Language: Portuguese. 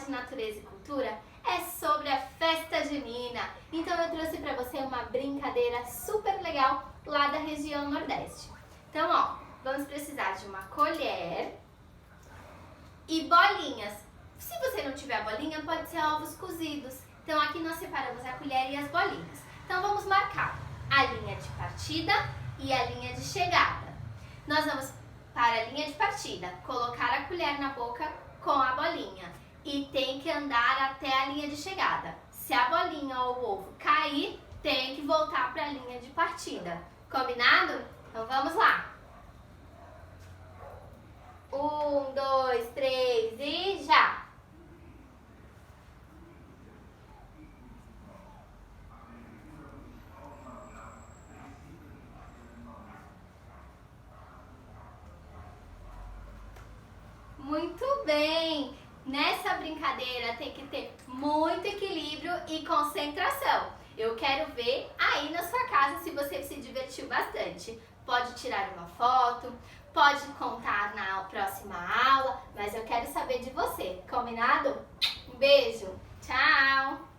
de Natureza e Cultura é sobre a festa junina. Então eu trouxe para você uma brincadeira super legal lá da região Nordeste. Então, ó, vamos precisar de uma colher e bolinhas. Se você não tiver bolinha, pode ser ovos cozidos. Então aqui nós separamos a colher e as bolinhas. Então vamos marcar a linha de partida e a linha de chegada. Nós vamos para a linha de partida, colocar a colher na boca com a bolinha e tem que andar até a linha de chegada. Se a bolinha ou o ovo cair, tem que voltar para a linha de partida. Combinado? Então vamos lá. 1, 2, 3 e já! Muito bem! Nessa brincadeira tem que ter muito equilíbrio e concentração. Eu quero ver aí na sua casa se você se divertiu bastante. Pode tirar uma foto, pode contar na próxima aula, mas eu quero saber de você. Combinado? Um beijo! Tchau!